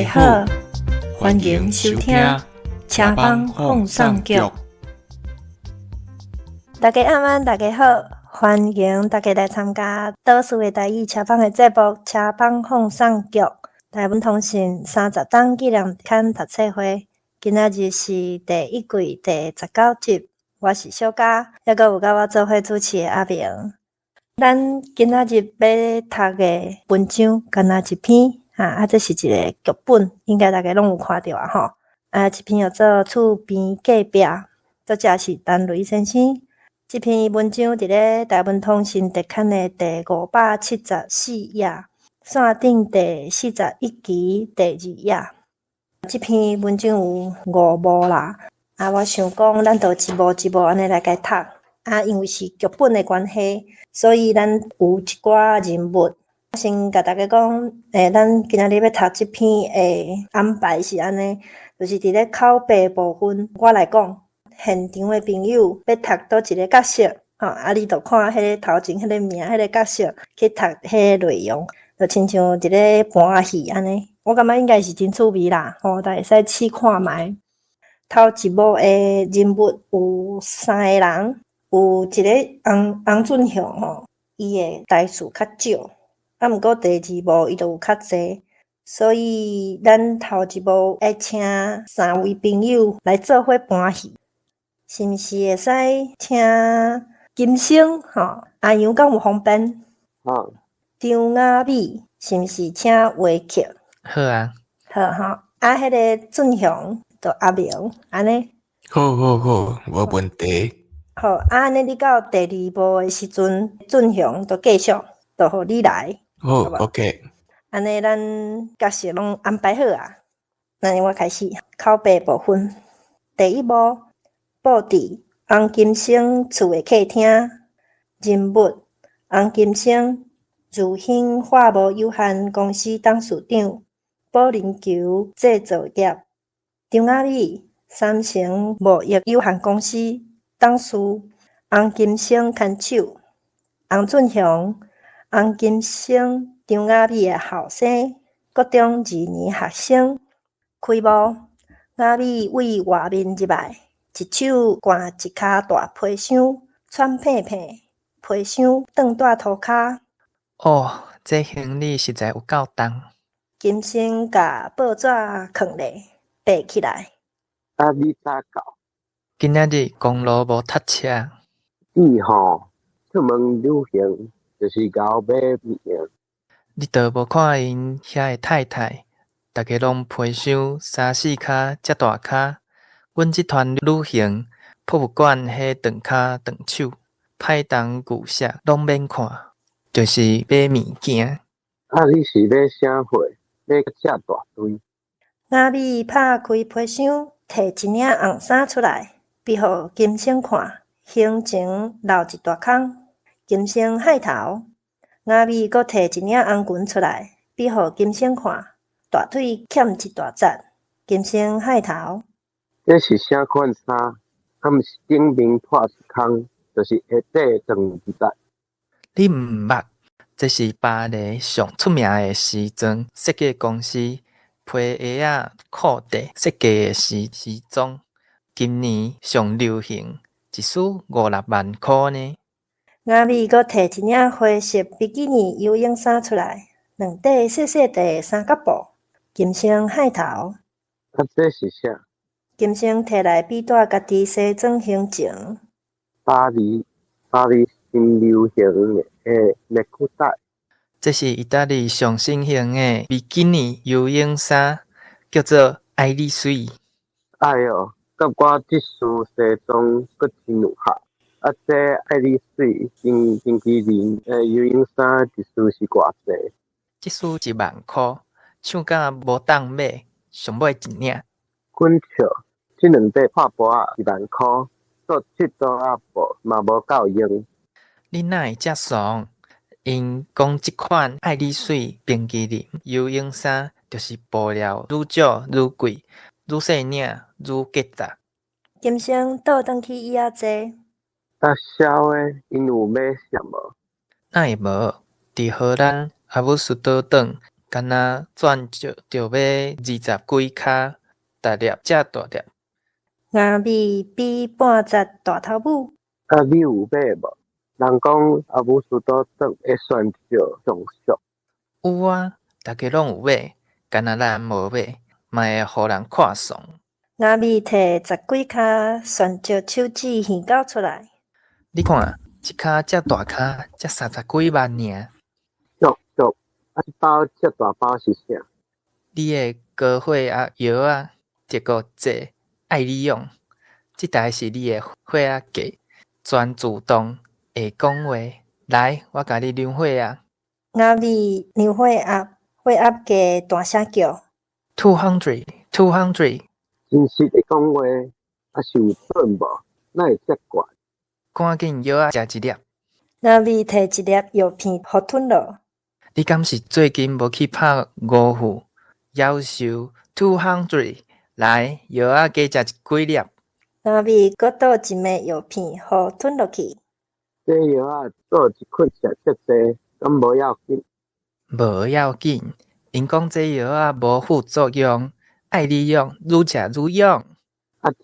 家好，欢迎收听车帮放送局。大家晚安，大家好，欢迎大家来参加倒数的台语车帮的节目《车帮放送局》台湾通信30档纪念刊读册会。今仔日是第一季第19集，我是小嘉，还有甲我做伙主持的阿明。咱今仔日要读的文章，干那一篇这是一个剧本，应该大家拢有看到吼。这篇叫做《厝边隔壁》，作者是陈雷先生。这篇文章伫咧台湾通信特刊的第574页，线顶第41期第2页。这篇文章有5幕啦，我想讲咱就一幕一幕安尼来解读。因为是剧本的关系，所以咱有一寡人物。先甲大家讲，咱今仔日要读这篇的安排是安尼，就是伫咧口白部分，我来讲，现场的朋友要读倒一个角色，你就看迄个头前迄个名，迄个角色去读迄个内容，就亲像伫咧搬戏安尼。我感觉应该是真趣味啦，大家会使试看觅。头一幕的人物有3个人。有一个洪俊雄伊的台词较少，毋过第2幕伊就有较侪，所以咱头一幕要请3位朋友来做伙搬戏，是毋是会使请金星阿杨敢有方便？张雅美是毋是请话剧？好啊，好迄个俊雄就阿明安尼。好，无问题。好，安尼你到第2幕的时阵，俊雄就继续，就互你来。好 ，OK。安尼咱角色拢安排好啊。那我开始口白部分。第1幕，布置洪金星厝的客厅，人物洪金星，如兴化务有限公司董事长，保龄球制造业。张雅美，三成贸易有限公司董事，洪金星牵手。洪俊雄，洪金星张雅美的后生，国中2年学生。开幕，雅美为外面入来，一手掼一骹大皮箱，喘片片，皮箱放在涂骹。这行李实在有够重。金星甲报纸藏咧，爬起来。你早到？今仔日公路无塞车。出门旅行就是交买物。你都无看因遐个太太，大家拢皮箱3、4骹遮大骹。阮即团旅行，博物馆迄长骹长手，派档旧色拢免看，就是买物件。你是要啥货？买遮大堆？雅美拍开皮箱，摕一领红衫出来，比互金星看，胸前留一大孔。金星海头，雅美阁摕一领红裙出来，比互金星看，大腿欠一大截。金星海头，这是啥款衫？毋是顶面破一孔，就是下底长一截。你毋捌？这是巴黎上出名的时装设计公司皮鞋裤底设计的时装，今年上流行，一束5-6万块呢。雅美阁摕一领灰色比基尼游泳衫出来，2块细细的三角布。金星海头，这是啥？金星摕来比大家己西装形情。巴黎新流行的内裤带。这是意大利上新型的比基尼游泳衫，叫做爱丽水。甲我这束西装阁真有合。这爱丽水星期二的游泳衫一束是偌济？这束1万块，抢甲无当买，上尾一领。滚笑，这2块破布1万块，做这组布嘛无够用。你哪会遮怂？因讲即款爱丽水冰淇淋游泳衫，就是布料愈少愈贵，愈细领愈结实。金星倒转去椅仔坐。痟的因有买啥无？哪会无？伫荷兰阿姆斯特丹敢若转就要20几跤，大粒才大粒。鸭米比半截大头母。你有买无？人讲阿母许多顿会选择上俗。有啊，大家拢有买，敢若咱无买，嘛会互人看爽。鸭米摕10几跤选择手指耳狗出来。你看，一跤才大跤，才30几万尔。俗，一包遮大包是啥？你的高血压药啊，德国剂爱你用，即台是你的血压计，全自动会讲话。来，我甲你量血压。鸭米量血压，血压计大声叫。200。真实会讲话，还是有准无？哪会遮悬？赶紧药仔食一粒。鸭米摕一粒药片互吞落。你敢是最近无去拍五副？夭寿200，来药仔加食几粒。鸭米搁倒一枚药片互吞落去。这药仔做一捆食遮济，敢无要紧？无要紧，因讲这药仔无副作用，爱你用，愈食愈用。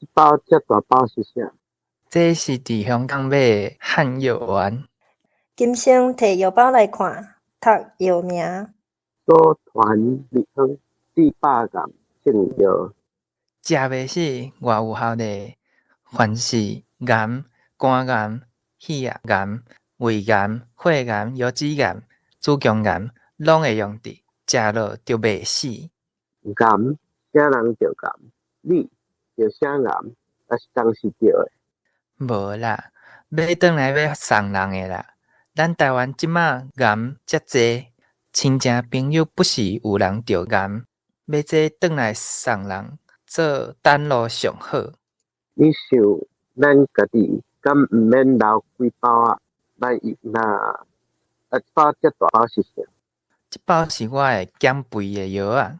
一包遮大包是啥？这是伫香港买的汉药丸。金生摕药包来看，读药名。组团立方400gam正药。食袂死，外有效的，凡是癌、肝癌、血液癌、胃癌、血癌、腰子癌、子宫癌，拢会用伫，食落就袂死。癌，啥人着癌？你着啥癌？还是当时着的？无啦，买转来要送人的啦。咱台湾即马癌遮济，亲戚朋友不是有人着癌，要这转来送人，做等路上好。你想咱家己敢毋免留几包啊？万一若一包遮大包是啥？即包是我的减肥的药啊，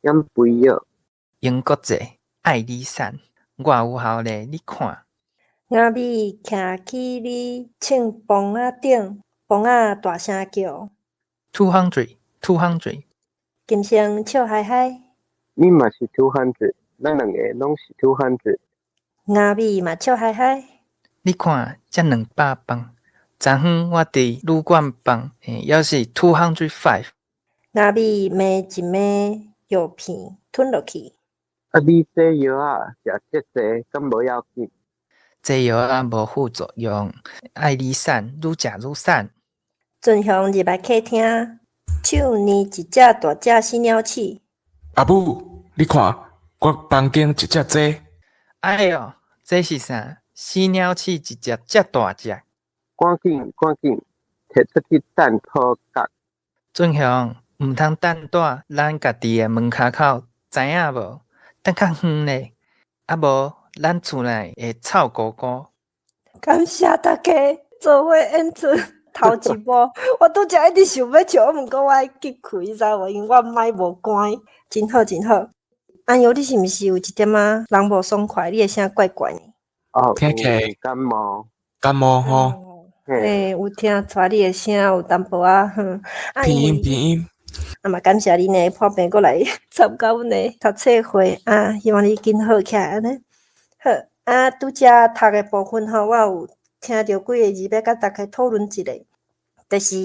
减肥药。英国剂爱丽散，外有效咧，你看。鸭米徛起你称房仔顶，房仔大声叫。200。金生笑嗨嗨。你嘛是200，咱两个拢是200。鸭米嘛笑嗨嗨。你看，才200磅。昨昏我伫旅馆放，也是205。鸭米买一枚药片吞落去。你这药啊食遮济，敢无要紧？这药啊无副作用，爱你散，愈食愈散。俊雄入来客厅，手捏一只大只死鸟鼠。阿母，你看，我房间一只鸡。哎哟，这是啥？死鸟鼠一只遮大只。赶紧，摕出去等讨角。俊雄，毋通等待咱家己的门骹口，知影无？等较远咧，啊无咱厝内会臭糊糊。感谢大家做伙演出头一幕，我拄则一直想要笑，毋过我爱去开，知无？因为我麦无关，真好。安哟，你是毋是有一点仔人无爽快？你的声怪怪呢？听起来感冒吼。有听出你的声有淡薄仔鼻音。嘛感谢你呢，破病过来参加阮的读册会啊，希望你紧好起来安尼。好拄则读的部分吼，我有听到几个字要甲大家讨论一下，就是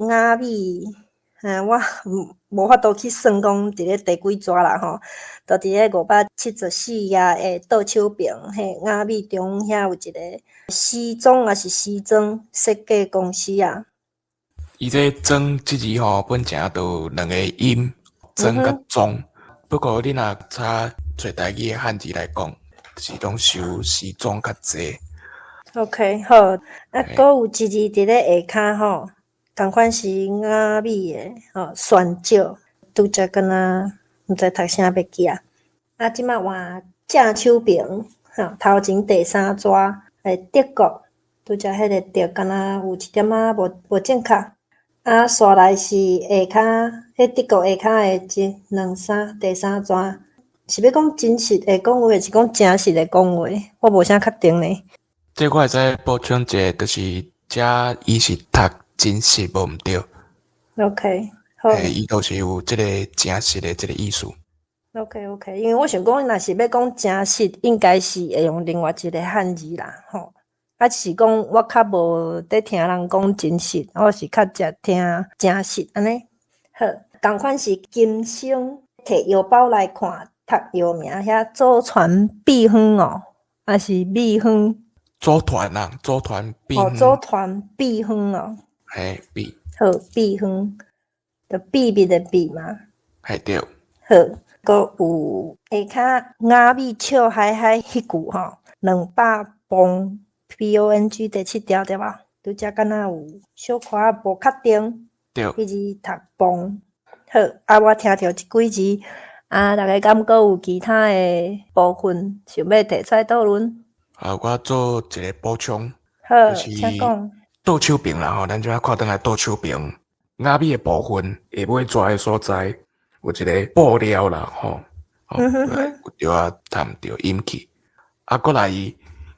鸭米，我无法度去算讲伫咧第几纸啦吼，就伫咧574页的倒手边，鸭米中遐有一个西装也是西装设计公司啊。伊这装即字吼，本正都有两个音，装甲装。不过你若查做台语的汉字来讲，是拢收西装较济。OK， 好，搁有一字伫咧下骹吼，同款是鸭米的酸椒，拄则敢若毋知读啥要记啊。即摆换正手边，头前第3纸，德国，拄则迄个德敢若有一点仔无正确。刷来是下骹，迄德国下骹的1、2、3第3纸，是要讲真实的讲话，还是讲真实的讲话？我无啥确定呢。这我会使补充一下，就是遮伊是读真实无毋对。OK，好伊都是有即个正式的即个意思。OK，因为我想讲，若是要讲正式，应该是会用另外一个汉字啦，吼。啊，是讲我较无在听人讲真实，我是较只听正式安尼。好，共款是今生摕药包来看，读药名遐祖传秘方哦，还是秘方？组团啊，组团秘哦，方，祖传秘方哦。嘿秘，好，秘方，就秘密的秘嘛。嘿对，好，佮有下骹雅米笑嗨嗨迄句吼，200磅 PONG 第7条对吧？拄则敢若有小可仔无确定，对，迄字读磅。好，啊，我听着即几字，啊，大家敢佮有其他的部分想要提出来讨论？啊，我做一个补充，好，就是请讲。倒手柄啦吼，咱即摆看倒来倒手柄，雅米的部分下尾抓的所在有一个布料啦吼，来有着啊探着引起，啊，过来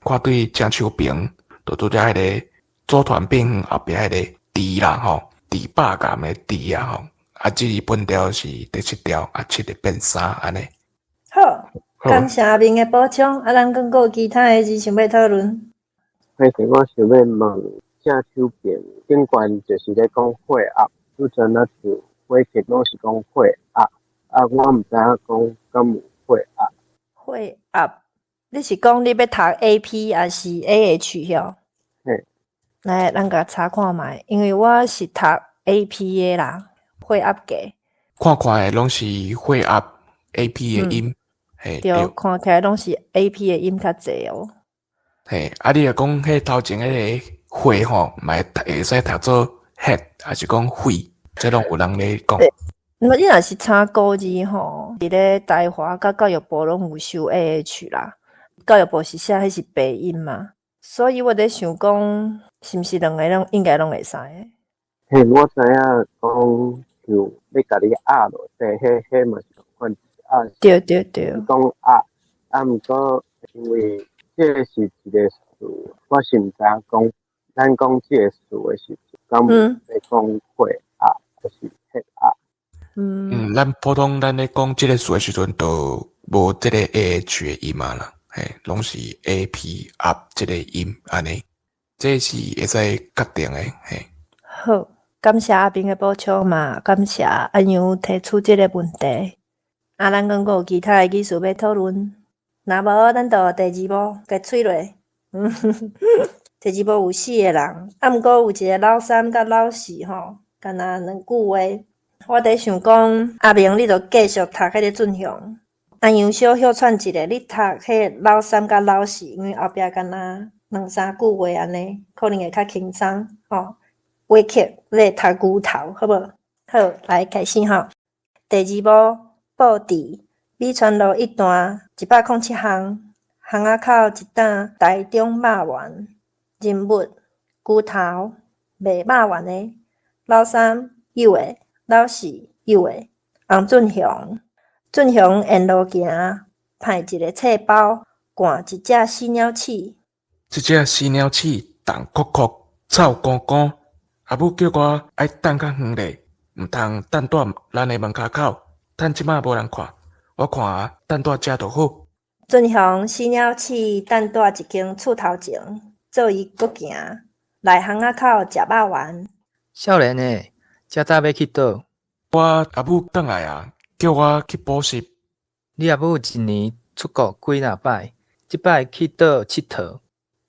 看对正手柄，就拄则迄个组团柄后壁迄个字啦吼，字百感的字啊吼，啊，即本条是第7条，啊，7就变3安尼。好，感谢阿明的补充，啊，咱更有其他的字想要讨论。迄时我想要问，正手柄顶悬就是咧讲血压，拄则那就火气拢是讲血压，啊，我毋知影讲敢有血压。血压，你是讲你要读 AP 还是 AH 哟？嘿，来，咱甲查看觅，因为我是读 AP 的啦，血压计。看的拢是血压 AP 的音，嘿对，看起来拢是 AP 的音较济哦。嘿，啊，你若讲迄头前迄个血吼，会使读做 head，还是讲肺，这拢有人咧讲。你若是查古字吼，伫咧台华甲教育部拢有收 AH 啦，教育部是写迄是白音嘛，所以我在想讲，是毋是两个拢应该拢会使的？嘿，我知影讲就要甲你压落地，迄嘛是共款压。对，讲压，啊，毋过因为这是一个词，我是毋知影讲，咱讲这个词的时阵，敢有在讲血压还是血压？咱普通咱咧讲即个词的时阵，都无即个 AH 的音嘛啦，嘿，拢是 AP 压即个音安尼，这是会使确定的，嘿。好，感谢阿斌的补充嘛，感谢阿杨提出这个问题。啊，咱讲有其他的技术要讨论，若无咱就第2部给吹落。第2部有4个人，啊，毋过有一个老3甲老4吼，干若2句话。我伫想讲，阿明你著继续读迄个俊雄，阿杨小休喘一下，你读迄老3甲老4，因为后壁干若2-3句话安尼，可能会较轻松吼。话剧咧读牛头，好无？好，来开始吼。第2部布置，美川路一段107巷，巷仔口一担台中肉圆，人物牛头卖肉圆的，老3有诶，老4有诶，洪俊雄。俊雄沿路行，派一个册包，赶一只死鸟鼠。即只死鸟鼠动哭哭，臭光光。阿母叫我爱等较远咧，毋通等蹛咱的门骹口，趁即摆无人看，我看等蹛遮就好。俊雄死鸟鼠等蹛一间厝头前，做伊搁行，来巷仔口食肉圆。少年诶，遮早要去倒？我阿母转来啊，叫我去补习。你阿母一年出国几若摆？即摆去倒佚佗？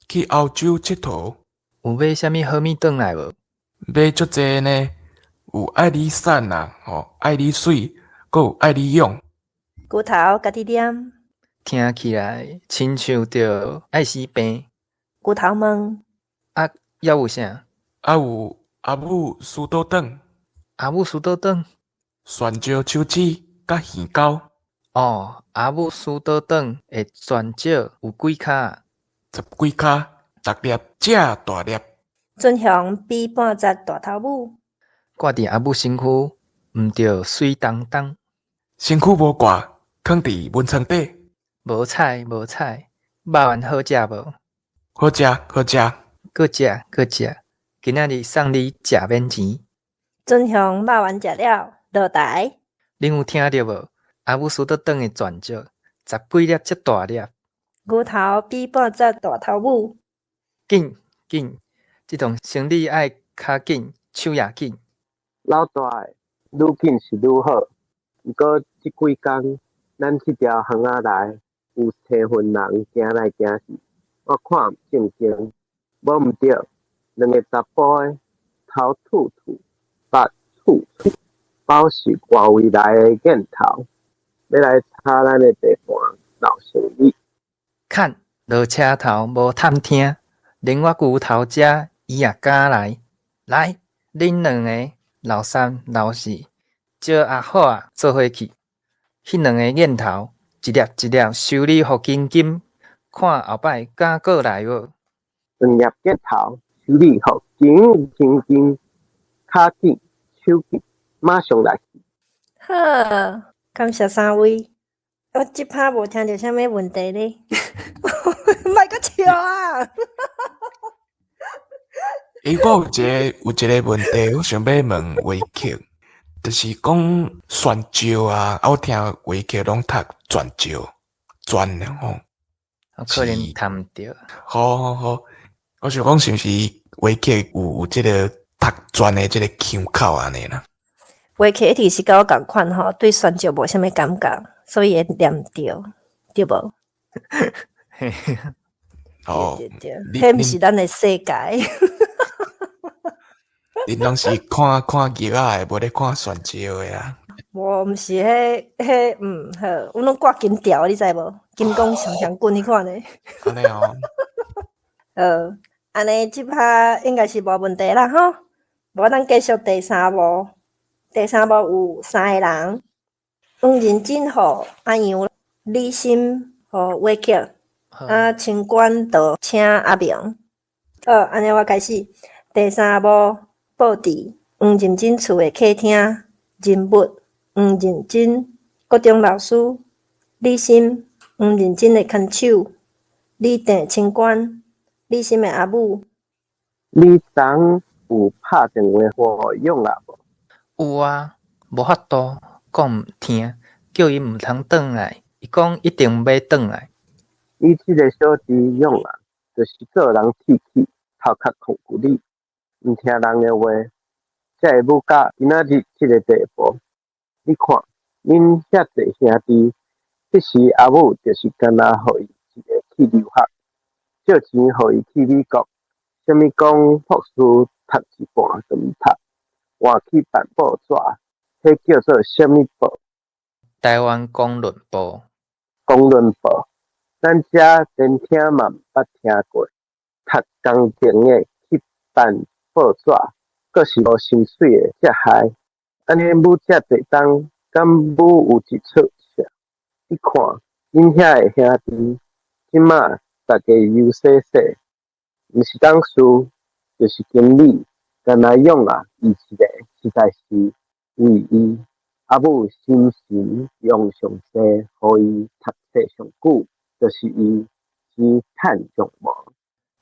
去澳洲佚佗。有买啥物好物转来无？买足济呢，有爱丽伞啊，爱丽水，阁有爱丽勇。骨头家己念。听起来亲像着爱死病。骨头问。啊，还有啥？啊有阿母苏倒顿。阿母苏倒顿？蒜椒手指甲鱼糕。哦，阿母苏倒顿的泉椒有几卡？10几卡，6粒正大粒。俊雄比半截大头母。挂伫阿母身躯，毋着水当当。身躯无挂，囥伫蚊床底。无菜，肉圆好食无？好食。搁食。今仔日送你食免钱。准向肉丸食了，落台。恁有聽到無？阿母輸倒轉去轉石，10幾粒遮大粒。牛頭比半隻大頭母。緊，這種生理愛較緊，手也緊。老大的，愈緊是愈好。毋過即幾工，咱這條巷仔內有青雲人行來行去，我看正經，無毋對，兩個查甫的頭禿禿，腹粗粗，包是外圍來的癮頭，要來吵咱的地盤鬧生意。看，落車頭無探聽，連我牛頭遮伊也敢來。來，恁兩個老三老四，招阿虎啊做伙去。迄兩個癮頭一粒一粒修理互緊緊，看後擺敢過來無？兩粒癮頭修理互緊緊，骹緊手緊，馬上來去。好，感謝三位。我即拍無聽到啥物問題咧，莫閣笑啊！我有一個問題，我想要問維克，就是講選招啊，我聽維克攏讀轉招，轉吼。我可能談唔到。好，我想講是毋是維克有這個讀轉的這個腔口安尼啦？維克一直是甲我共款吼，對選招無啥物感覺，所以會念唔到，對無？對，迄毋是咱的世界。恁攏是看劇仔的，無咧看選招的啊？無，毋是迄，好，阮攏掛金條，你知無？金光閃閃滾迄款的。安尼哦。安尼即拍應該是無問題啦吼。無咱繼續第三幕。第三幕有3個人，黃仁真互阿楊，李心互偉克，清官就請阿明。安尼我開始。第三幕布置黃仁真厝的客廳，人物黃仁真，國中老師李心，黃仁真的牽手，李定清官，李心的阿母。你昨有拍電話互用啦無？有啊，無法度，講毋聽，叫伊毋通轉來。伊講一定要轉來。伊即個小弟用啊，就是做人鐵氣，頭殼控骨力，毋聽人的話，才會舞到今仔日即個地步。你看，恁遐濟兄弟，迄時阿母就是干那互伊一個去留學，借錢互伊去美國，啥物講博士讀一半都毋讀。換去辦報紙，迄叫做啥物報？台灣公論報。公論報，咱遮連聽嘛毋捌聽過。讀工程的去辦報紙，閣是無薪水的，遮害。安尼母遮濟當，敢母有一出啥？你看，恁遐的兄弟，即馬逐個優勢勢，毋是講書，就是經理。干那用啊，伊一個實在是為伊阿母心神用上濟，互伊讀冊上久，就是伊錢趁上無。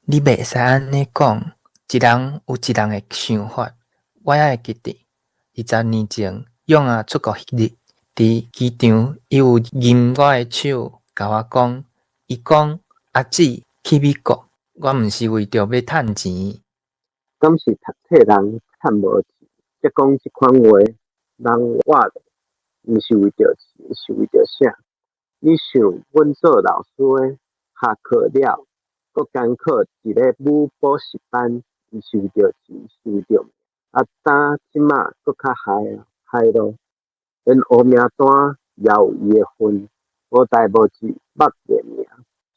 你袂使安尼講，一人有一人的想法。我還會記得20年前，勇啊出國迄日，佇機場，伊有握我的手，甲我講，伊講阿姊去美國，我毋是為着要趁錢。敢是讀冊人趁無錢，才講即款話，人活咧，毋是為着錢，是為着啥？你想，阮做老師的，下課了，閣艱苦一個武補習班，毋是為着錢，是為着命。當即馬閣較害咯，連黑名單也有伊的份，無代無志，目連命，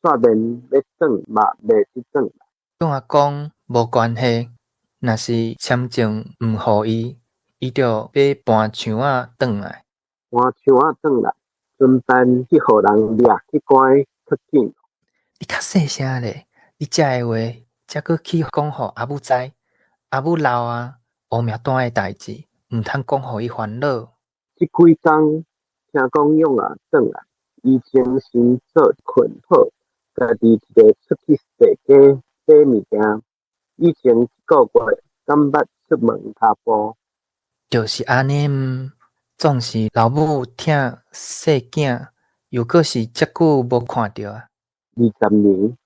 煞免要轉，嘛袂去轉。勇啊講無關係。若是簽證毋互伊，伊就要搬牆仔轉來。搬牆仔轉來，順便去互人掠去關較緊。你較細聲咧，你遮個話，才閣去講互阿母知。阿母老啊，黑名單的代志，毋通講互伊煩惱。即幾工聽講勇啊轉來，伊精神做困好，家己一個出去世界買物件。以前一個月敢捌出門踏步，就是安尼总是老母疼细囝，又搁是遮久无看到啊。20年，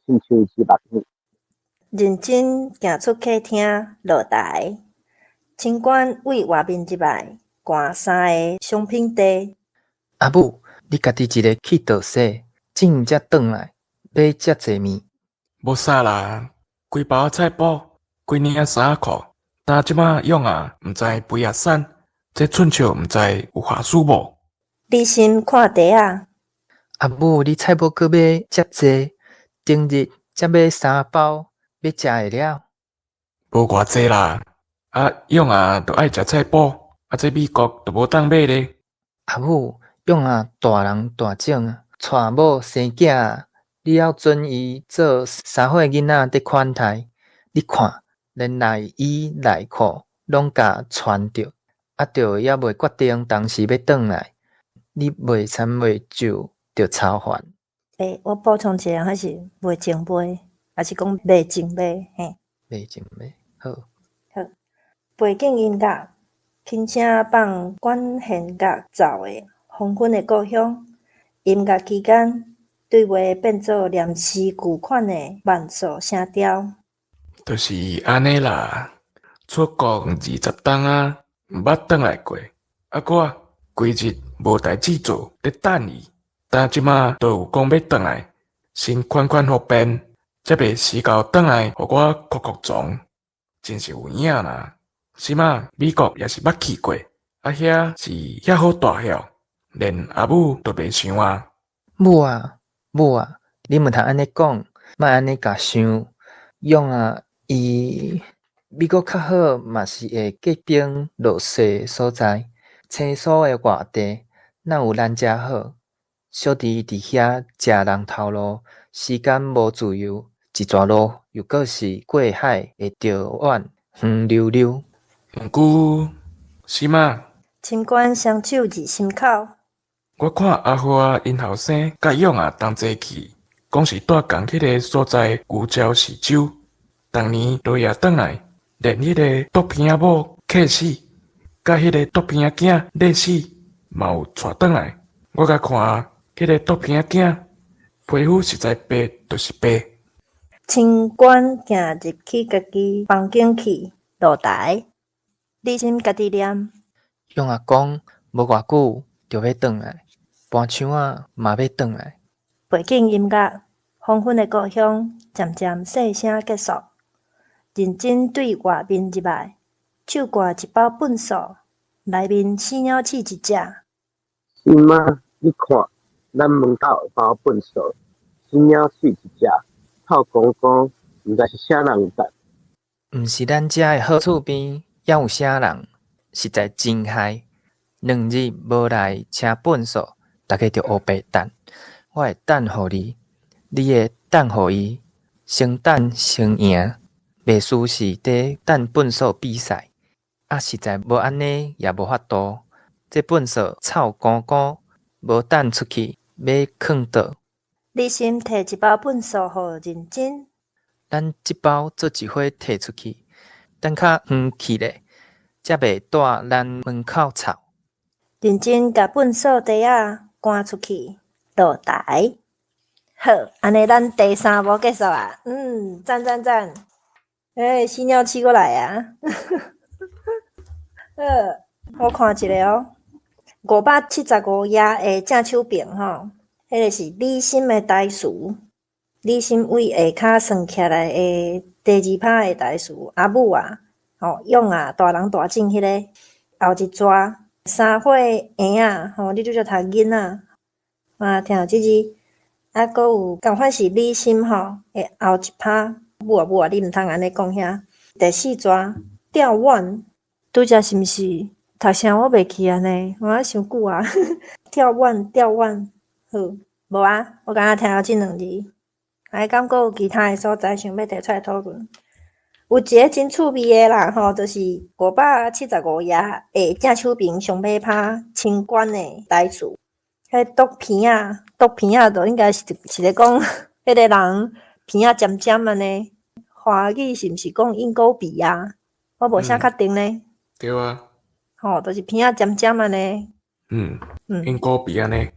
亲像一目耳。认真行出客厅落台，清官为外面入来，赶3个商品袋。阿母，你家己一个去倒洗，怎才转来买遮济物？无啥啦，规包菜脯，几领衫裤，但即马用啊，毋知肥啊瘦，这寸笑毋知有下输无？李心看袋啊，阿母，你菜脯搁买遮济，顶日才买3包，要食会了？无偌济啦，用啊，着爱食菜脯，这美国着无当买咧。阿母，用啊大人大种啊，娶某生囝，你要准伊做3岁囡仔伫款待。你看，连内衣内裤拢甲穿着，着也未决定当时要转来，你袂参袂酒，着操烦。我补充一下，还是未前买，还是讲未前买？嘿，未前买好。好，背景音乐，轻声放管弦乐奏的黄昏的故乡。音乐期间，对话变做念诗旧款的慢速声调。就是安尼啦，出国20冬啊，毋捌转来过。我规日无代志做，咧等伊。但即马都有讲要转来，先款款互变，才袂时到转来，互我哭哭撞，真是有影啦。即马美国也是捌去过，遐是遐好大晓，连阿母都袂想啊。母啊，你毋通安尼讲，莫安尼甲想。用啊，伊美国较好，嘛是会结冰落雪所在，青草的外地，哪有咱遮好？小弟伫遐食人头路，时间无自由，一逝路又搁是过海会着远，远溜溜。毋过，是嘛？清官双手入心口。我看阿花因后生甲勇啊同齐去，讲是住共迄个所在牛礁市州，逐年落夜转来，连迄个毒片仔某客死，甲迄个毒片仔囝溺死，嘛有带转来。我甲看迄个毒片仔囝皮肤实在白，就是白。清官行入去家己房间去落台，李心家己念。用啊讲，无偌久就要转来，搬墙啊嘛要转来。背景音乐，黄昏的故乡渐渐细声结束。认真对外面入来，手挂一包粪扫，内面死鸟鼠一只。新妈，你看，咱门口有包粪扫，死鸟鼠一只，透公公，毋知是啥人干。毋是咱遮的好厝边，也有啥人，实在真害。2日无来请粪扫，大家着黑白等。我会等互你，你会等互伊，先等先赢。袂输是伫等粪扫比赛，实在无安尼也无法度。这粪扫臭糊糊，无等出去，要囥倒。李心摕一包粪扫互认真。咱即包做一伙摕出去，等较远去咧，才袂带咱门口臭。认真甲粪扫袋仔赶出去，落台。好，安尼咱第3幕结束啊！赞！死鸟鼠过来啊！我看一下哦，575页的正手边吼，迄个是李心的台词。李心为下骹算起来的第2拍的台词，阿母啊，勇啊，大人大种迄个，后一逝3岁婴仔，你拄则读囡仔，听即字，搁有共款是李心的后一拍。母啊，你毋通安尼讲遐。第4逝吊腕，拄则是毋是读啥我袂记安尼？我伤久啊。吊腕，好，无啊？我敢若听到即2字。还敢搁有其他的所在想要提出来讨论？有一个真趣味的啦，就是575页的正手边上尾拍清官的台词。迄毒片仔就应该是咧讲迄个人片仔尖尖安尼。华语是毋是讲鹰钩鼻啊？我无啥确定呢。对啊。就是鼻仔尖尖安尼。因古鼻安尼，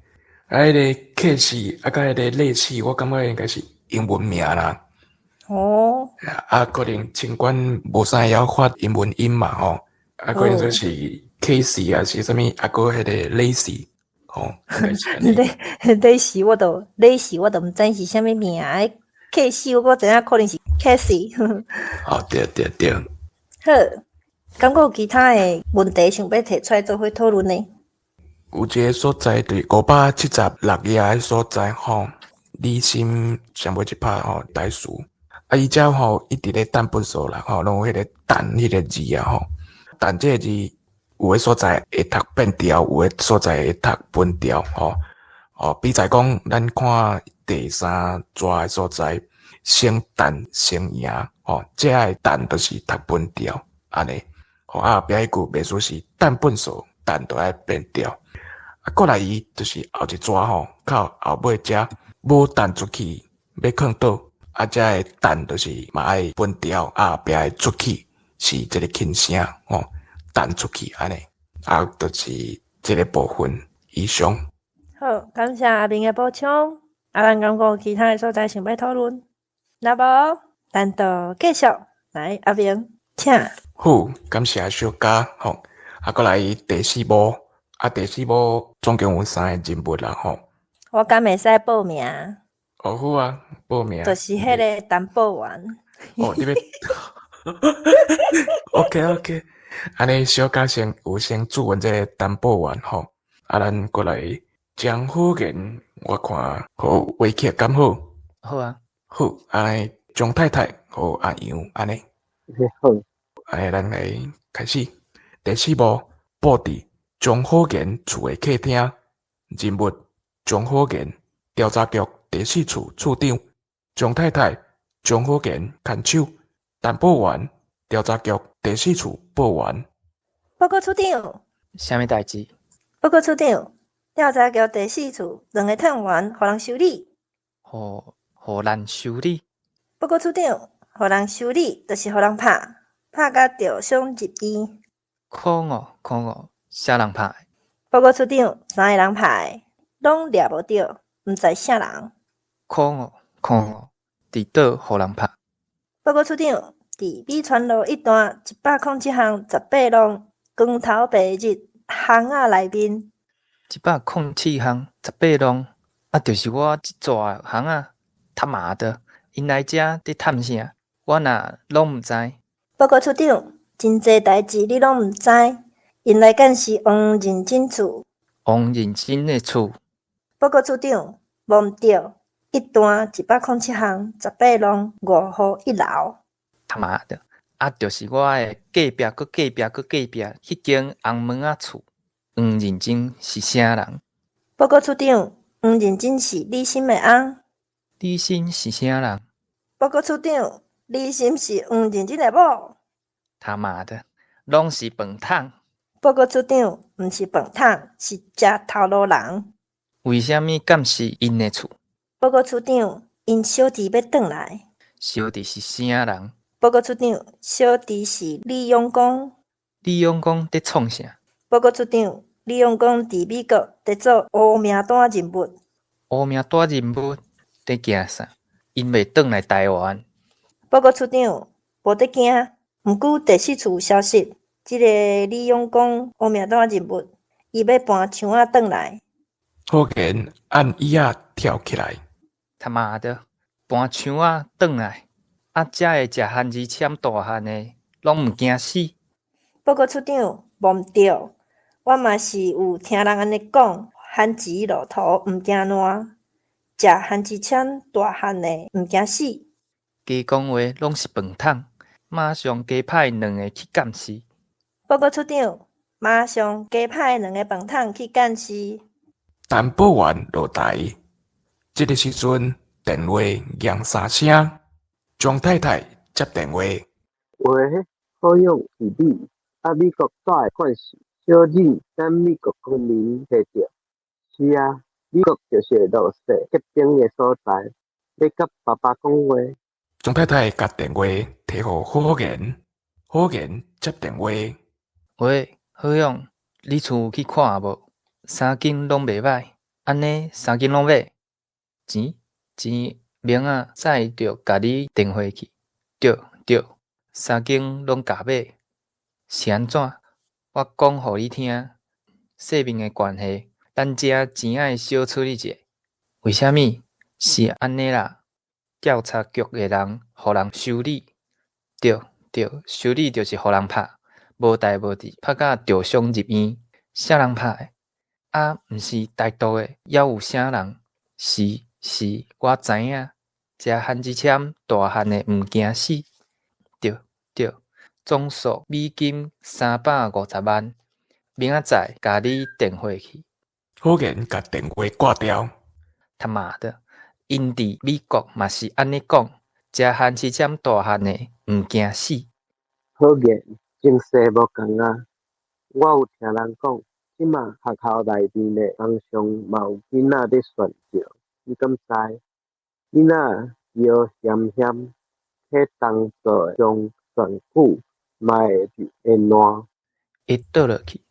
迄个客氏甲迄个类氏，我感觉应该是英文名啦。可能尽管无啥会晓发英文音嘛可能就是客氏啊，是啥物个迄个类氏类氏我都毋知是啥物名，客氏我知影可能是客氏。对。好，敢有其他的问题想要提出来做伙讨论呢？有一个所在对576页所在理心上尾一拍台词，伊遮伊伫咧等本数啦拢有迄个等迄个字啊等这个字有诶所在会读变调，有诶所在会读分调比在讲咱看第三纸诶所在先等先赢这个等就是读分调安尼后壁迄句袂输是等本数等都爱变调。过来伊就是后一纸靠后尾遮无弹出去要放倒遮个弹就是嘛爱分调壁会出去是即个轻声弹出去安尼就是即个部分以上。好，感谢阿明的补充。咱敢有其他的所在想要讨论？若无咱就继续来，阿明请。好，感谢小嘉过来第四幕第四幕总共有3个人物啦我敢会使报名？好啊，报名就是迄个担保员。你要OK， 安尼小嘉先注文这个担保员咱过来江好言，我看好话剧敢好？好啊，好，安尼张太太和阿杨安尼，好，安尼咱来开始第4幕布置张好言厝的客厅，人物张好言，调查局第4处处长张太太，张好言看守，担保员调查局第4处保员。报告处长，啥物代志？报告处长，调查局第4处2个探员互人修理。互人修理？报告处长，互人修理就是互人拍甲着伤入院。可恶，啥人拍？报告处长，3个人拍，拢抓无着，毋知啥人。可恶，伫倒互人拍？报告处长，伫美川路一段107巷18弄光头白日巷仔内面。107巷18弄就是我即座巷仔。他妈的，因来遮伫探啥？我若拢毋知。报告处长，真济代志你拢毋知。因来干是王认真厝。王认真的厝。报告处长，无毋对，一段107巷18弄5号1楼。他妈的，就是我的隔壁迄间红门仔厝。王认真是啥人？报告处长，王认真是李心的翁。李心是啥人？报告处长，李心是王认真的某。他妈的，拢是饭桶。报告处长，毋是饭桶，是食头路人。为虾米敢是因的厝？报告处长，因小弟要转来。小弟是啥人？报告处长，小弟是李永光。李永光伫创啥？报告处长，李永光伫美国伫做乌名单人物。乌名单人物伫惊啥？因未转来台湾。报告处长，无得惊。毋过第4处有消息，即个李永光乌名单人物，伊要搬墙仔转来。好言按椅仔跳起来。他妈的，搬墙仔转来，遮会食番薯签大汉的，拢毋惊死。报告处长，无毋对，我嘛是有听人安尼讲，番薯路途毋惊烂，食番薯签大汉的毋惊死。加讲话拢是饭桶，马上加派2个去监视。报告处长，马上加派2个饭桶去监视。担保员落台，这个时阵电话响3声，张太太接电话。喂，好用是你，美国大的款式，小人咱美国公民摕着。是啊，美国就是会落雪结冰的所在，要甲爸爸讲话。张太太甲电话摕互好言，好言接电话。喂，好用，你厝去看无？三间拢袂歹，安尼三间拢买。钱明仔载着甲你订回去。对，三间拢甲买。是安怎？我讲互你听，性命的关系，咱遮钱爱小处理者。为虾米？是安尼啦。调查局的人，互人修理。对，修理就是互人拍，无代无志，拍甲着伤入院。啥人拍的？毋是歹毒的，还有啥人？是，我知影。遮汉之签大汉的毋惊死。对，总数美金350万，明仔载甲你电回去。好言甲电话挂掉。他妈的，因伫美国嘛是安尼讲，遮汉之签大汉的毋惊死。好言情势无共啊！我有听人讲，即马学校内面的班上嘛有囡仔咧选择，你敢知？囡仔摇险险，迄动作将选句嘛会烂，会倒落去。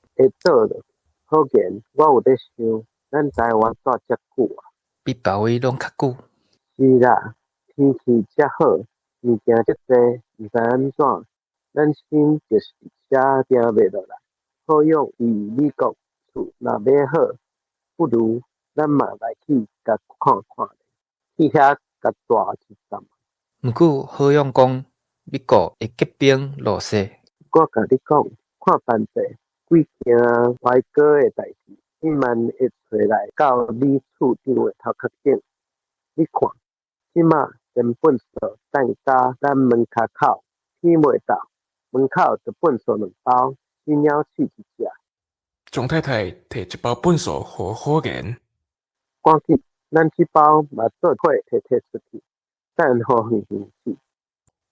好言我有咧想，咱台湾住遮久啊？比别位拢较久。是啦，天气遮好，物件遮济，毋知安怎，咱心就是遮定袂落来。好用伫美国厝若买好，不如咱嘛来去甲看看，去遐甲大一站。毋过好用讲，美国会结冰落雪。我甲你讲，看办者几件歪哥的代志，你慢会找来到你厝顶的头壳顶。你看，即马根本数等甲咱门骹口闻袂到，门口就本数2包，只鸟试一只。钟太太摕一包粪扫互好言。赶紧，咱即包嘛做伙摕出去，等互远远去。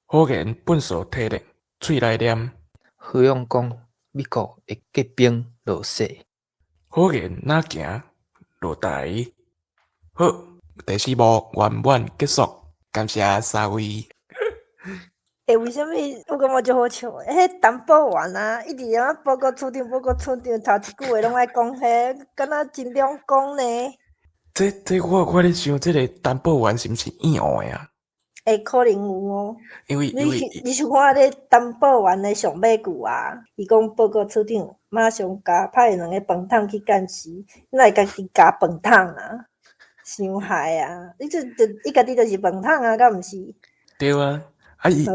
好言粪扫摕咧，喙内念。好用讲，美国会结冰落雪。好言哪行落台。好，第4幕圆满结束，感谢3位。为什么我感觉就好笑的？迄担保员啊，一直啊报告处长，头一句话拢爱讲迄，敢若真两讲呢。这我咧想，这个担保员是毋是硬的啊？会可能有哦。因为你想看咧担保员的上尾句啊？伊讲报告处长马上甲派2个饭桶去干死，哪会家己加饭桶啊？伤害啊！伊家己就是饭桶啊，敢毋是？对啊。伊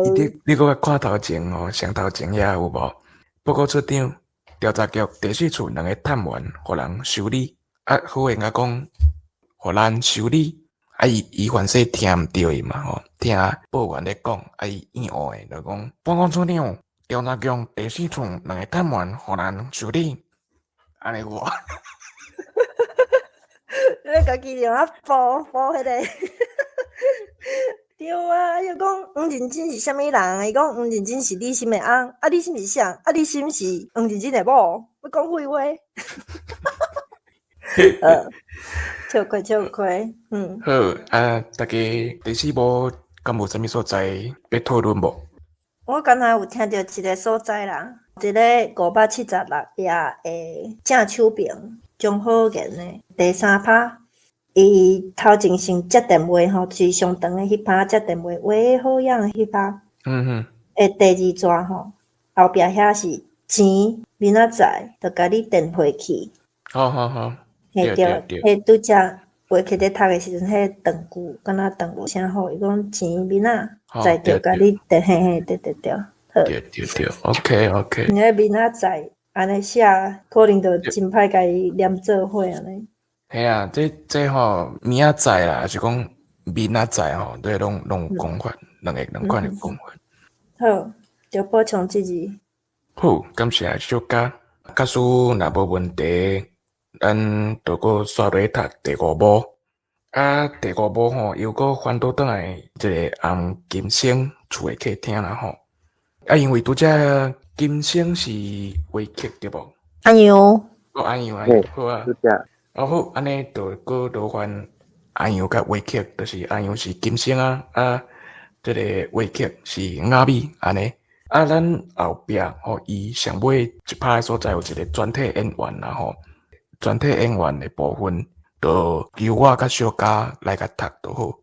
你搁较看头前哦，上头前遐有无？报告处长、调查局第4处2个探员，互人修理。好言讲，互咱修理。伊反正听毋着伊嘛吼，听报员咧讲，伊硬诶，就讲报告处长、调查局第4处2个探员，互人修理。安尼我。你家己用报迄个。对啊，又讲黄仁真是啥物人？伊讲黄仁真是李心的翁，李心是啥？李心是黄仁真的某，要讲废话。笑亏，好大家第4幕敢有啥物所在要讨论无？我刚才有听到一个所在啦，一个576页的正手柄钟好言的第3拍。伊头前先接电话吼，就是上长的迄拍接电话，喂，好样的迄拍。诶，第2段吼，后壁遐是钱，明仔载就甲你电回去。好。嘿对，迄拄则回去咧读的时阵，迄长句敢若长无啥好，伊讲钱明仔载就甲你电，嘿，对。好。对，OK。因为明仔载安尼写，可能就真歹甲伊连做伙安尼。嘿啊，这吼明仔载啦，是讲明仔载吼，对，拢讲法，两款的讲法。好，就补充这字。好，感谢小嘉。假使若无问题，咱就搁刷落读第5幕。第5幕吼，又搁翻倒转来这个红金星厝的客厅啦吼。因为拄则金星是话客对无？安样？安样，好啊。好，安尼就搁多番安阳甲话客，就是安阳是金星啊，这个话客是雅美安尼。啊，咱后壁吼，伊上尾一拍的所在有一个全体演员啦吼，全体演员的部分，就由我甲小嘉来甲读就好。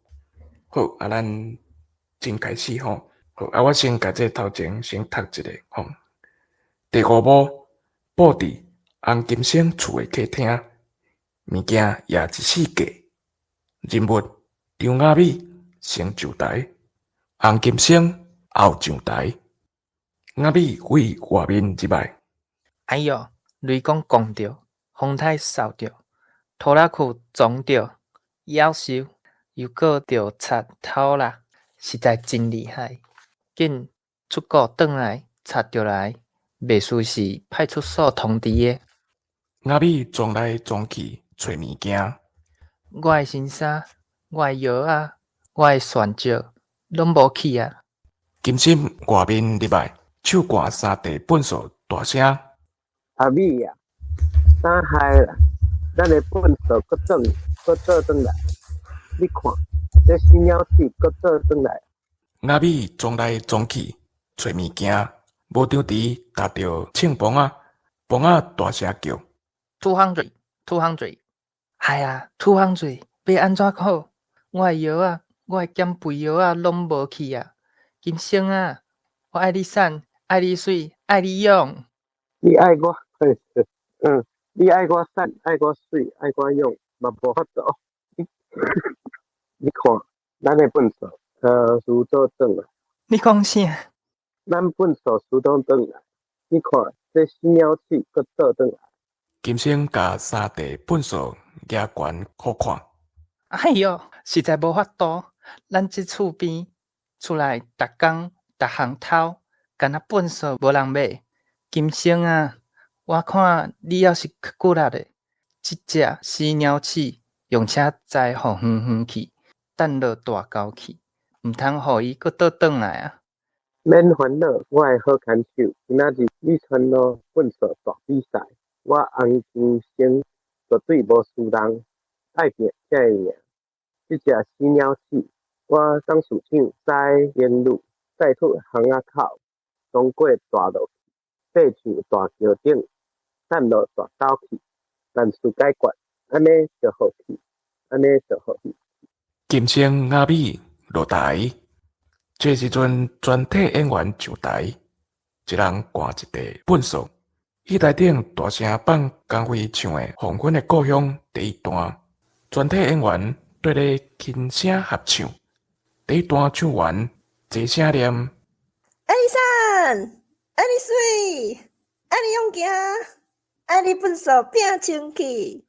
好，啊，咱正开始吼。好，啊，我先甲这头前先读一个吼。第五幕，布伫洪金生厝的客厅，物件也一四架。人物张雅美先上台，洪金生后上台。雅美为外面入来。哎哟，雷公讲着，风台扫着，拖拉裤撞着，夭寿又搁着插头啦，实在真厉害。紧出国转来，插着来，袂输是派出所通知的。雅美撞来撞去找物件，我的新衫、我的药啊、我的船照，拢无去啊。金心外面入来，手掼三地本数，大声。阿美啊，三害啦，咱的本数搁做转来，你看，这新鸟鼠搁做转来。雅美撞来撞去找物件，无张持踏着庆棚仔，棚仔大声叫200，哎呀，200，要安怎好？我的药啊，我的减肥药啊，拢无去啊。金生啊，我爱你瘦，爱你水，爱你勇。你爱我，你爱我瘦，爱我水，爱我勇，嘛无法度。你看，咱的本数输倒转来。你讲啥？咱本数输倒转来。你看，这新鸟鼠搁倒转来。金星甲三地本数举悬好看。哎哟，实在无法度。咱即厝边厝内逐工逐项偷，干那本数无人买。金星啊，我看你要是去骨力的，即只死鸟鼠用车载互远远去，等落大沟去，毋通互伊搁倒转来啊！免烦恼，我会好牵手。今仔日你穿咯本数大比赛，我洪金生绝对无输人，爱拼才会赢。即只死鸟鼠，我当市长栽烟路，带出巷仔口，通过大路去，爬上大桥顶，散落大斗去，万事解决，安尼就好去，安尼就好去。金星雅美落台，这时阵全体演员上台，一人挂一地本数，戏台顶大声放江蕙唱的《黄昏的故乡》第一段，全体演员对咧轻声合唱。第一段唱完，齐声念：爱你瘦，爱你水，爱你勇行，爱你本数拼冲去。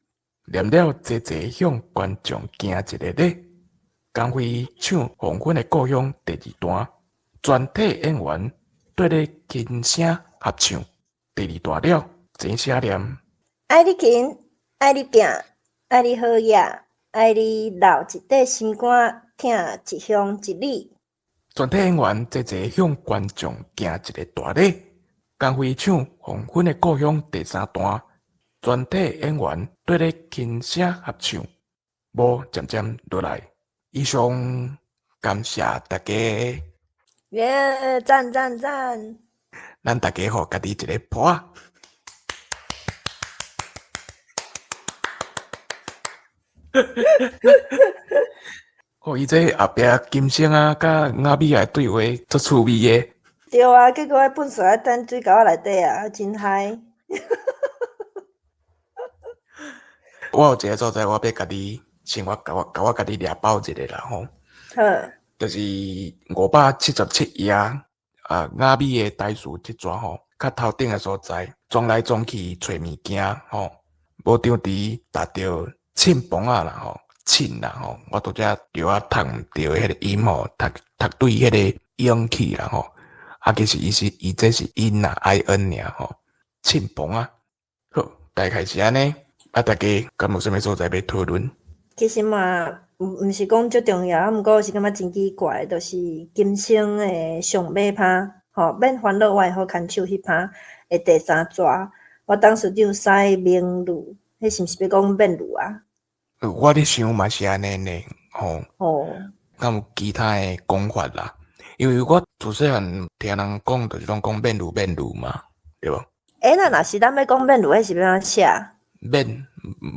念了齐齐向观众行一个礼。江蕙唱《黄昏的故乡》第二段，全体演员对咧轻声合唱。第二段了，齐声念：爱你勤，爱你拼，爱你好野，爱你流一块心肝，听一乡一里。全体演员齐齐向观众行一个大礼。江蕙唱《黄昏的故乡》第三段，全体演员对咧轻声合唱，无渐渐落来。以上感谢大家。耶，赞赞赞！咱大家互家己一个抱啊！哦，伊这后壁金星啊，甲雅美啊对话足趣味诶。对啊，结果本数喺等水沟内底啊，真嗨！我有一个所在，我要家己先甲我家己掠包一个啦吼。好，就是577页雅美诶台词即段吼，较头顶诶所在，撞来撞去找物件吼，无张持踏着凊棚仔啦吼，凊啦吼，我拄则着啊读毋着迄个音吼，读对迄个勇气啦吼，其实伊这是因啦 ，in 尔吼，凊棚仔。好，大概是安尼，大家敢有啥物所在要讨论？其实嘛，毋是讲足重要，毋过是感觉真奇怪，就是金星诶上尾拍，免烦恼我会好牵手迄拍诶第三纸，我当时就使名录，迄是毋是要讲面录啊？我咧想嘛是安尼呢，吼。哦，敢有其他诶讲法啦？因为我自细汉听人讲，就是拢讲面乳嘛，对无？那若是咱要讲面乳，迄是要安怎写？面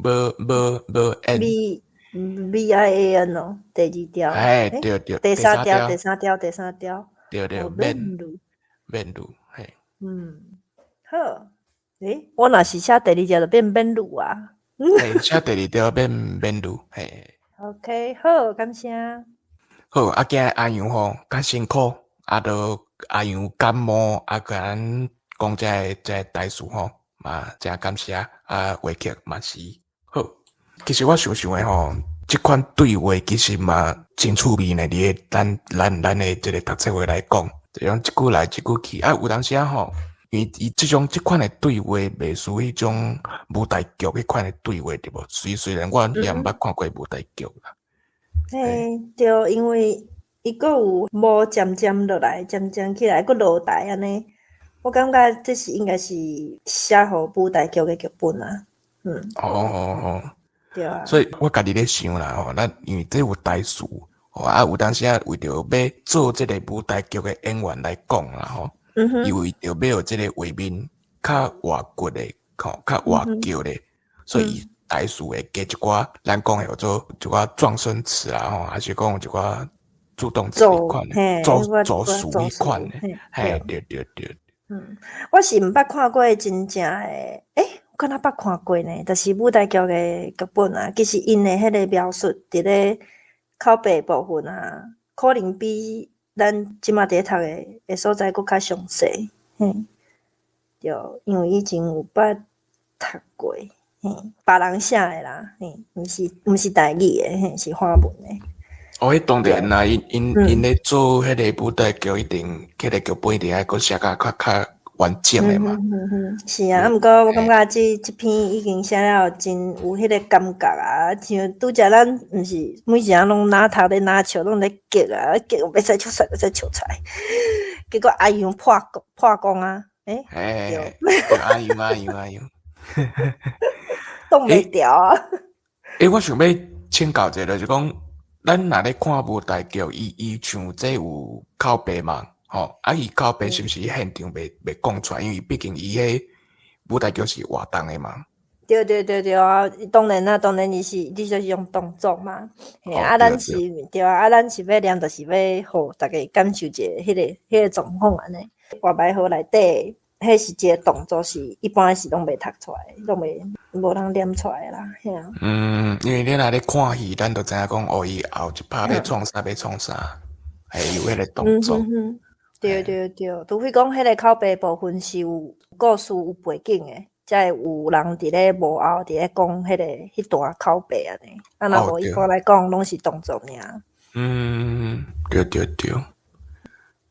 无 n。VIAN 哦，第二条。哎，对，第三条。对，面乳，嘿。好。我若是写第二条就变面乳啊。嘿，写第二条变面乳，嘿。OK， 好，感谢。好，今日阿阳吼，较辛苦，都阿阳感冒，甲咱讲这代数吼，嘛真感谢话剧嘛是好。其实我想诶吼，即款对话其实嘛真趣味呢。伫咱诶即个读册会来讲，就用一句来一句去。有当时吼，因为伊即款诶对话，袂输迄种舞台剧迄款诶对话，对无？虽然我也毋捌看过舞台剧啦。对，因为伊阁有无渐渐落来，渐渐起来，阁落台安尼。我感觉这是应该是写互舞台剧诶剧本啊。对啊。所以我家己咧想啦，咱因为这有台词，有当时为着要做这个舞台剧诶演员来讲啦，伊为着要有这个画面较活骨诶，较活叫咧，所以台词会加一寡咱讲叫做一寡状声词啦，还是讲一寡助动词迄款诶，助词迄款诶，嘿，对。我是毋捌看过真正诶，我敢若捌看过呢，就是舞台剧诶剧本啊。其实因诶迄个描述伫咧口白部分啊，可能比咱即马伫咧读诶所在佫较详细。对，因为以前有捌读过。别人写诶啦，毋是台语诶，是华文诶。迄当然啦，因咧做迄个舞台剧，一定迄个剧本一定爱佫写较完整诶嘛。是啊，毋过我感觉即篇已经写了真有迄个感觉啊，像拄则咱毋是每一项拢拿头咧拿笑，拢咧激啊，激要使笑出来，要使笑出来，结果阿阳破功啊！对，阿阳。挡袂牢啊！我想要请教一下，就是讲，咱若咧看舞台剧，伊像这有口白嘛？伊口白是毋是现场袂讲出来？因为毕竟伊迄舞台剧是活动诶嘛。对啊！当然你就是用动作嘛。咱是对啊，咱是要念，就是要互大家感受一下迄个状况安尼。话白好内底。迄是一个动作，是一般是拢袂读出来，拢无人念出来啦，吓。因为你若咧看戏，咱就知影讲，伊后一拍要创啥，还有迄个动作。对，除非讲迄个口白部分是有故事有背景诶，才会有人伫咧幕后伫咧讲迄段口白安尼。若无一般来讲，拢是动作尔。对。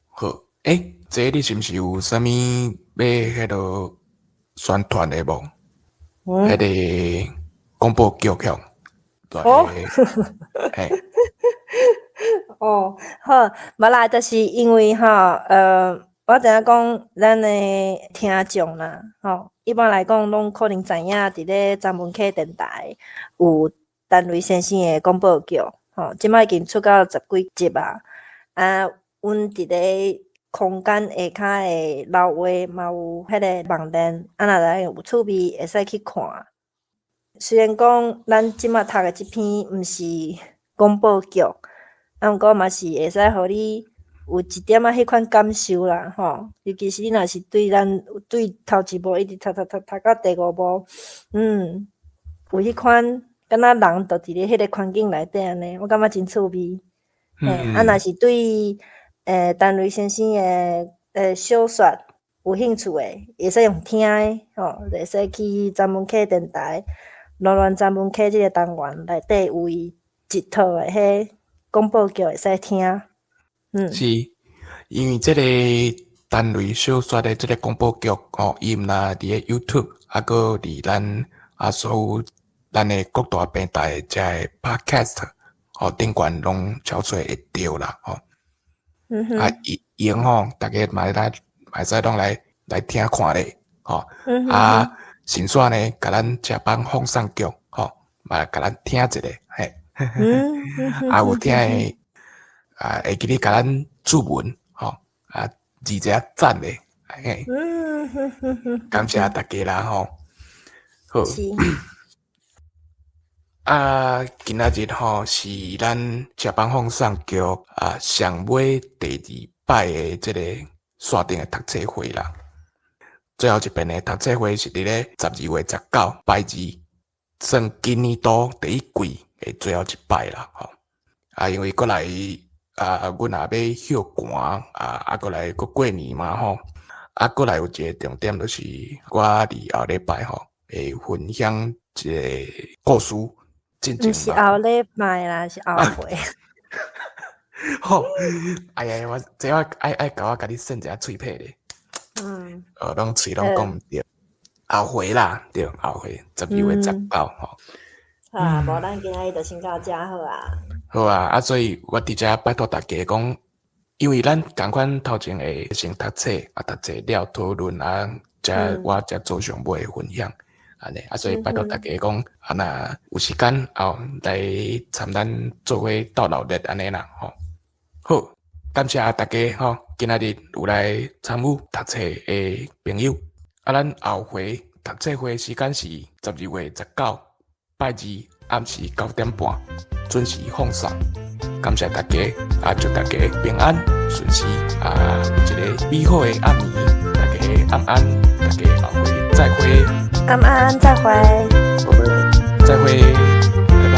好，这你是毋是有啥物要迄落宣传的无？迄个广播剧向。好，无啦，就是因为我知影讲咱的听众啦，一般来讲拢可能知影伫咧詹文溪电台有陈瑞先生的广播剧，即摆已经出到10几集啊。阮伫咧空间下骹的楼下嘛有迄个网站，若来有趣味会使去看。虽然讲咱即马读的即篇毋是广播剧，毋过嘛是会使互你有一点仔迄款感受啦，尤其是你若是对头一部一直读到第5部，有迄款敢若人就伫咧迄个环境内底安尼，我感觉真趣味。若是对陈瑞先生的小说有兴趣的，会使用听的，会使去詹文溪电台乱詹文溪即个单元内底有伊一套的迄广播剧会使听。是，因为即个陈瑞小说的即个广播剧，伊毋若伫咧 YouTube，搁伫咱所有咱的各大平台即个 Podcast，顶悬拢超出会着啦，伊大家嘛会使拢来听看咧，先选呢，甲咱这帮放送剧，嘛甲咱听一下，有听的，会记咧甲咱注文字只赞嘞，嘿，感谢大家啦吼。好，今仔日吼是咱赤邦放送局上尾第2摆的这个线顶的读册会啦。最后一遍的读册会是伫咧12月19拜2，算今年度第一季的最后一摆啦吼。因为过来阮也要休寒过来过年嘛吼。过来有一个重点就是我伫后礼拜吼会分享一个故事。毋是后礼拜啦，是后回。吼，哎呀，我爱甲我家己算一下喙皮咧。拢喙拢讲毋对。后回啦，对，后回12月19吼。无咱今仔日就先到遮好啊。好啊，所以我伫遮拜托大家讲，因为咱共款头前会先读册读册了讨论我才做上尾的分享。安尼所以拜托大家讲，若有时间来参咱做伙斗闹热安尼啦吼。好，感谢大家吼，今仔日有来参与读册的朋友。咱后回读册会时间是12月19拜2暗时9点半准时放送。感谢大家祝大家平安顺时一个美好的暗暝，大家晚安，大家后回再会。晚安，再会。再会，拜拜。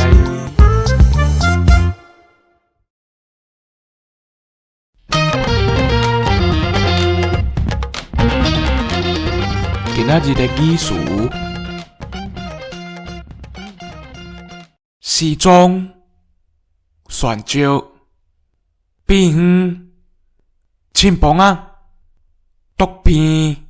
今仔日的语词：时钟、旋石、变远、青棚毒片。